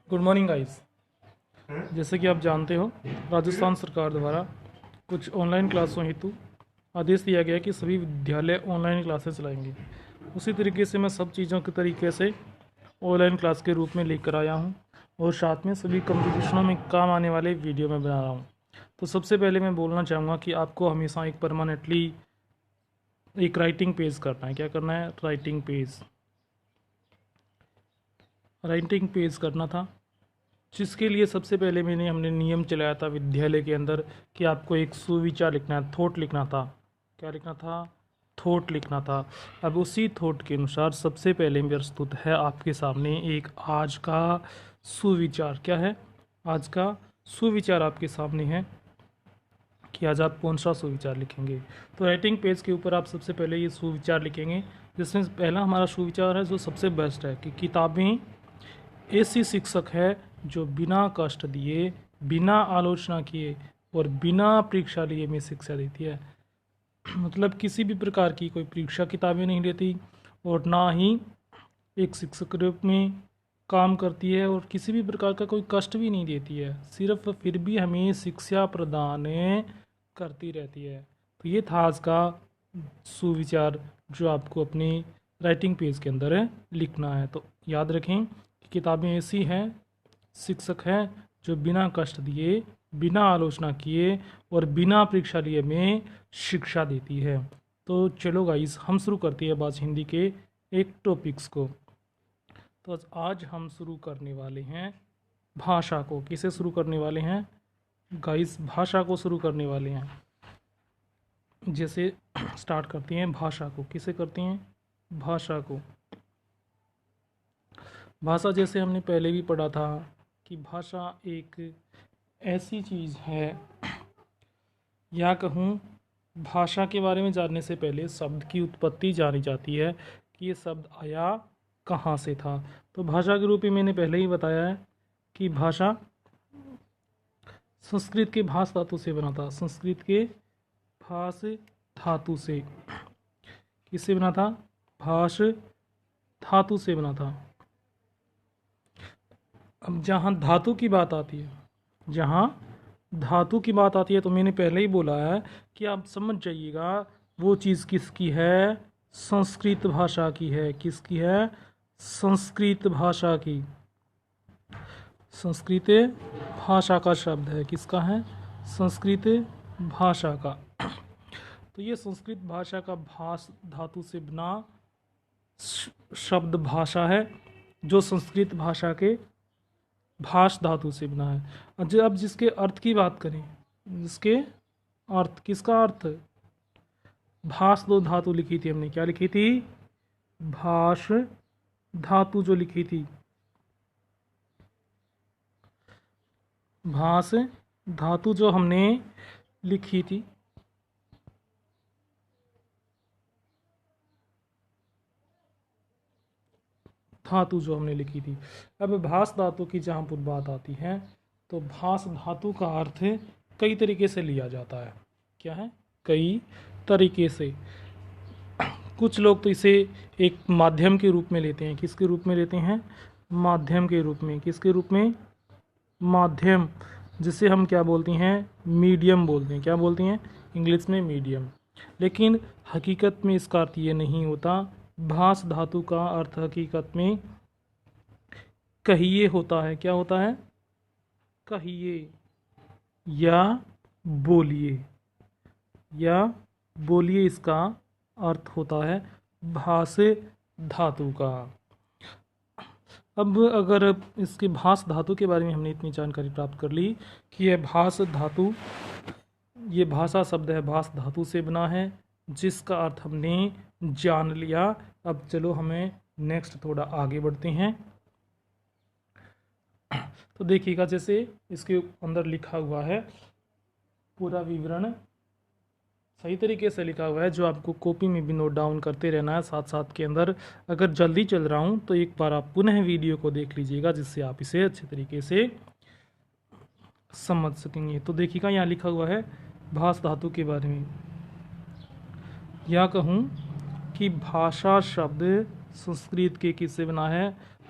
Good morning guys. जैसे कि आप जानते हो, राजस्थान सरकार द्वारा कुछ ऑनलाइन क्लासों हेतु आदेश दिया गया कि सभी विद्यालय ऑनलाइन क्लासेस चलाएंगे। उसी तरीके से मैं सब चीज़ों के तरीके से ऑनलाइन क्लास के रूप में लेकर आया हूँ और साथ में सभी कंपटीशनों में काम आने वाले वीडियो में बना रहा हूँ। तो सबसे पहले मैं बोलना चाहूँगा कि आपको हमेशा एक परमानेंटली एक राइटिंग पेज करना है। क्या करना है? राइटिंग पेज करना था, जिसके लिए सबसे पहले हमने नियम चलाया था विद्यालय के अंदर कि आपको एक सुविचार लिखना है, थॉट लिखना था। क्या लिखना था? थॉट लिखना था। अब उसी थॉट के अनुसार सबसे पहले प्रस्तुत है आपके सामने एक आज का सुविचार। क्या है? आज का सुविचार आपके सामने है कि आज आप कौन सा सुविचार लिखेंगे। तो राइटिंग पेज के ऊपर आप सबसे पहले ये सुविचार लिखेंगे, जिसमें पहला हमारा सुविचार है जो सबसे बेस्ट है कि किताबें ऐसी शिक्षक है जो बिना कष्ट दिए, बिना आलोचना किए और बिना परीक्षा लिए में शिक्षा देती है। मतलब किसी भी प्रकार की कोई परीक्षा किताबें नहीं लेती और ना ही एक शिक्षक के रूप में काम करती है और किसी भी प्रकार का कोई कष्ट भी नहीं देती है, सिर्फ फिर भी हमें शिक्षा प्रदान करती रहती है। तो ये था आज का सुविचार जो आपको अपने राइटिंग पेज के अंदर लिखना है। तो याद रखें कि किताबें ऐसी हैं, शिक्षक हैं जो बिना कष्ट दिए, बिना आलोचना किए और बिना परीक्षा लिए में शिक्षा देती है। तो चलो गाइस, हम शुरू करते हैं बात हिंदी के एक टॉपिक्स को। तो आज हम शुरू करने वाले हैं भाषा को। किसे शुरू करने वाले हैं गाइस? भाषा को शुरू करने वाले हैं। जैसे स्टार्ट करते हैं भाषा को। किसे करते हैं? भाषा को। भाषा जैसे हमने पहले भी पढ़ा था कि भाषा एक ऐसी चीज़ है, या कहूँ भाषा के बारे में जानने से पहले शब्द की उत्पत्ति जानी जाती है कि ये शब्द आया कहाँ से था। तो भाषा के रूप में मैंने पहले ही बताया है कि भाषा संस्कृत के भाष धातु से बना था। संस्कृत के भाष धातु से। किससे बना था? भाष धातु से बना था। अब जहाँ धातु की बात आती है, तो मैंने पहले ही बोला है कि आप समझ जाइएगा वो चीज़ किसकी है? संस्कृत भाषा की है। किसकी है? संस्कृत भाषा की। संस्कृत भाषा का शब्द है। किसका है? संस्कृत भाषा का। तो ये संस्कृत भाषा का भाष धातु से बना शब्द भाषा है, जो संस्कृत भाषा के भाष धातु से बना है। अब जिसके अर्थ की बात करें, जिसके अर्थ, किसका अर्थ? भाष दो धातु लिखी थी हमने। क्या लिखी थी? भाष धातु जो लिखी थी, भाष धातु जो हमने लिखी थी, अब भाष धातु की जहाँ पर बात आती है तो भाष धातु का अर्थ कई तरीके से लिया जाता है। क्या है? कई तरीके से। कुछ लोग तो इसे एक माध्यम के रूप में लेते हैं। किसके रूप में लेते हैं? माध्यम के रूप में। किसके रूप में? माध्यम, जिसे हम क्या बोलते हैं? मीडियम बोलते हैं। क्या बोलते हैं? इंग्लिश में मीडियम। लेकिन हकीकत में इसका अर्थ ये नहीं होता। भाष धातु का अर्थ हकीकत में कहिए होता है। क्या होता है? कहिए या बोलिए, इसका अर्थ होता है भाष धातु का। अब अगर इसके भाष धातु के बारे में हमने इतनी जानकारी प्राप्त कर ली कि यह भाष धातु, ये भाषा शब्द है, भाष धातु से बना है, जिसका अर्थ हमने जान लिया। अब चलो हमें नेक्स्ट थोड़ा आगे बढ़ते हैं। तो देखिएगा, जैसे इसके अंदर लिखा हुआ है, पूरा विवरण सही तरीके से लिखा हुआ है, जो आपको कॉपी में भी नोट डाउन करते रहना है साथ साथ के अंदर। अगर जल्दी चल रहा हूँ तो एक बार आप पुनः वीडियो को देख लीजिएगा, जिससे आप इसे अच्छे तरीके से समझ सकेंगे। तो देखिएगा, यहाँ लिखा हुआ है भाष धातु के बारे में। या कहूँ कि भाषा शब्द संस्कृत के किससे बना है,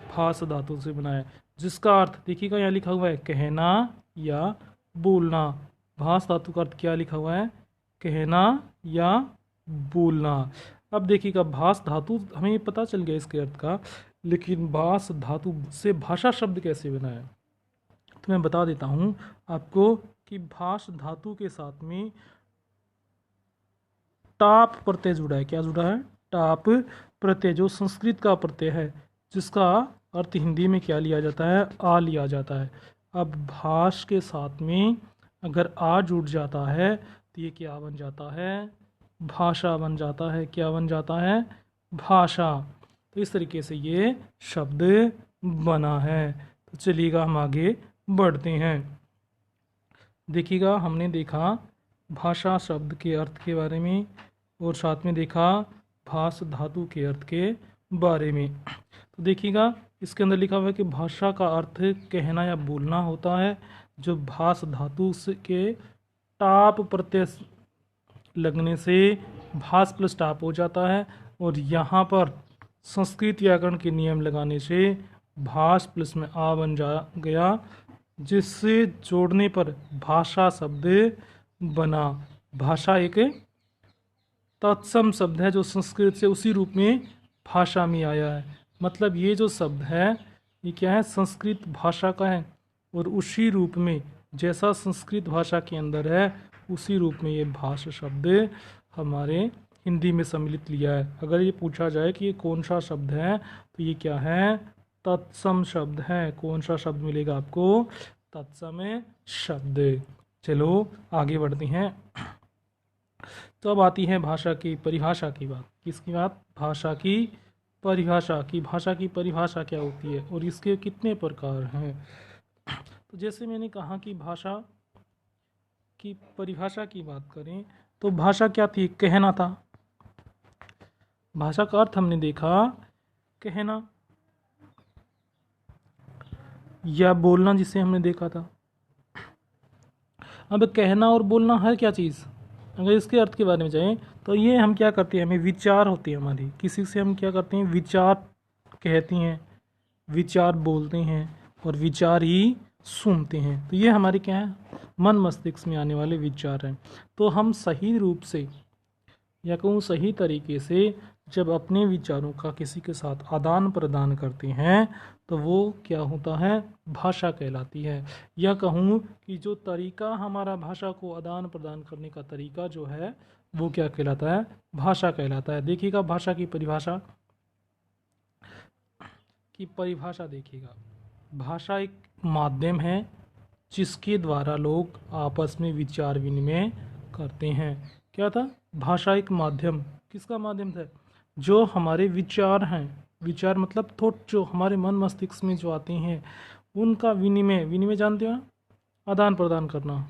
भास धातु से बना है, जिसका अर्थ देखिएगा यहाँ लिखा हुआ है कहना या बोलना। भास धातु का अर्थ क्या लिखा हुआ है, कहना या बोलना। अब देखिएगा भास धातु हमें पता चल गया इसके अर्थ का, लेकिन भास धातु से भाषा शब्द कैसे बना है तो मैं बता देता हूँ आपको कि भास धातु के साथ में टाप प्रत्यय जुड़ा है। क्या जुड़ा है, टाप प्रत्यय, जो संस्कृत का प्रत्यय है, जिसका अर्थ हिंदी में क्या लिया जाता है, आ लिया जाता है। अब भाष के साथ में अगर आ जुड़ जाता है तो ये क्या बन जाता है, भाषा बन जाता है। क्या बन जाता है, भाषा। तो इस तरीके से ये शब्द बना है। तो चलिएगा हम आगे बढ़ते हैं। देखिएगा हमने देखा भाषा शब्द के अर्थ के बारे में और साथ में देखा भास धातु के अर्थ के बारे में। तो देखिएगा इसके अंदर लिखा हुआ है कि भाषा का अर्थ कहना या बोलना होता है, जो भास धातु के टाप प्रत्यय लगने से भास प्लस टाप हो जाता है, और यहाँ पर संस्कृत व्याकरण के नियम लगाने से भास प्लस में आ बन गया, जिससे जोड़ने पर भाषा शब्द बना। भाषा एक तत्सम शब्द है जो संस्कृत से उसी रूप में भाषा में आया है। मतलब ये जो शब्द है ये क्या है, संस्कृत भाषा का है, और उसी रूप में जैसा संस्कृत भाषा के अंदर है उसी रूप में ये भाषा शब्द हमारे हिंदी में सम्मिलित लिया है। अगर ये पूछा जाए कि ये कौन सा शब्द है तो ये क्या है, तत्सम शब्द है। कौन सा शब्द मिलेगा आपको, तत्सम शब्द। चलो आगे बढ़ते हैं। तो अब आती है भाषा की परिभाषा की बात। किसकी बात, भाषा की परिभाषा की। भाषा की परिभाषा क्या होती है और इसके कितने प्रकार हैं। तो जैसे मैंने कहा कि भाषा की परिभाषा की बात करें तो भाषा क्या थी, कहना था। भाषा का अर्थ हमने देखा कहना या बोलना, जिसे हमने देखा था। अब कहना और बोलना है क्या चीज़, अगर इसके अर्थ के बारे में जाएं तो ये हम क्या करते हैं, हमें विचार होती है हमारी, किसी से हम क्या करते हैं, विचार कहते हैं, विचार बोलते हैं और विचार ही सुनते हैं। तो ये हमारे क्या है, मन मस्तिष्क में आने वाले विचार हैं। तो हम सही रूप से या कहूँ सही तरीके से जब अपने विचारों का किसी के साथ आदान प्रदान करते हैं तो वो क्या होता है, भाषा कहलाती है। या कहूँ कि जो तरीका हमारा भाषा को आदान प्रदान करने का तरीका जो है वो क्या कहलाता है, भाषा कहलाता है। देखिएगा भाषा की परिभाषा देखिएगा। भाषा एक माध्यम है जिसके द्वारा लोग आपस में विचार विनिमय करते हैं। क्या था, भाषा एक माध्यम, किसका माध्यम था, जो हमारे विचार हैं, विचार मतलब थॉट, जो हमारे मन मस्तिष्क में जो आते हैं उनका विनिमय, विनिमय जानते हो, आदान प्रदान करना।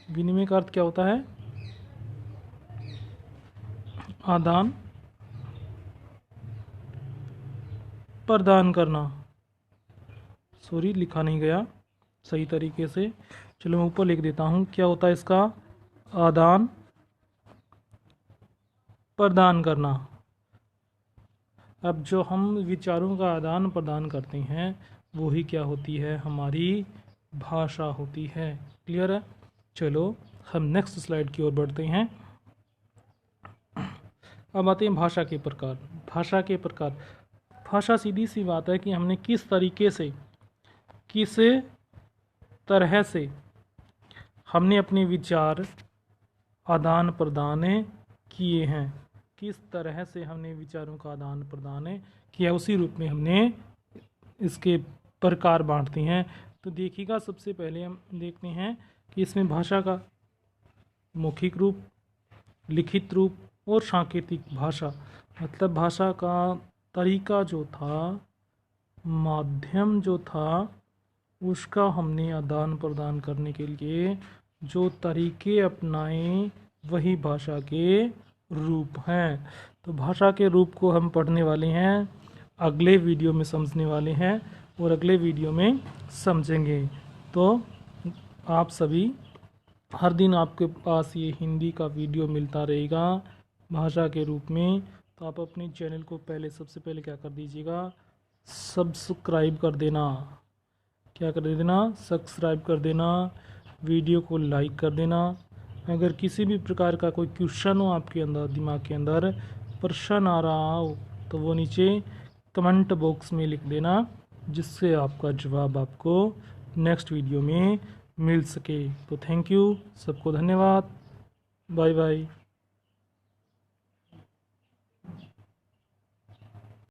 विनिमय का अर्थ क्या होता है, आदान प्रदान करना। सॉरी लिखा नहीं गया सही तरीके से, चलो मैं ऊपर लिख देता हूँ। क्या होता है इसका, आदान प्रदान करना। अब जो हम विचारों का आदान प्रदान करते हैं वो ही क्या होती है, हमारी भाषा होती है। क्लियर है। चलो हम नेक्स्ट स्लाइड की ओर बढ़ते हैं। अब आते हैं भाषा के प्रकार। भाषा के प्रकार, भाषा सीधी सी बात है कि हमने किस तरीके से, किस तरह से हमने अपने विचार आदान प्रदान किए हैं, किस तरह से हमने विचारों का आदान प्रदान किया, उसी रूप में हमने इसके प्रकार बांटते हैं। तो देखिएगा सबसे पहले हम देखते हैं कि इसमें भाषा का मौखिक रूप, लिखित रूप और सांकेतिक भाषा। मतलब भाषा का तरीका जो था, माध्यम जो था, उसका हमने आदान प्रदान करने के लिए जो तरीके अपनाए वही भाषा के रूप हैं। तो भाषा के रूप को हम पढ़ने वाले हैं, अगले वीडियो में समझने वाले हैं और अगले वीडियो में समझेंगे। तो आप सभी हर दिन आपके पास ये हिंदी का वीडियो मिलता रहेगा। भाषा के रूप में, तो आप अपने चैनल को पहले सबसे पहले क्या कर दीजिएगा, सब्सक्राइब कर देना। क्या कर देना, सब्सक्राइब कर देना, वीडियो को लाइक कर देना। अगर किसी भी प्रकार का कोई क्वेश्चन हो आपके अंदर, दिमाग के अंदर प्रश्न आ रहा हो, तो वो नीचे कमेंट बॉक्स में लिख देना, जिससे आपका जवाब आपको नेक्स्ट वीडियो में मिल सके। तो थैंक यू, सबको धन्यवाद, बाय बाय।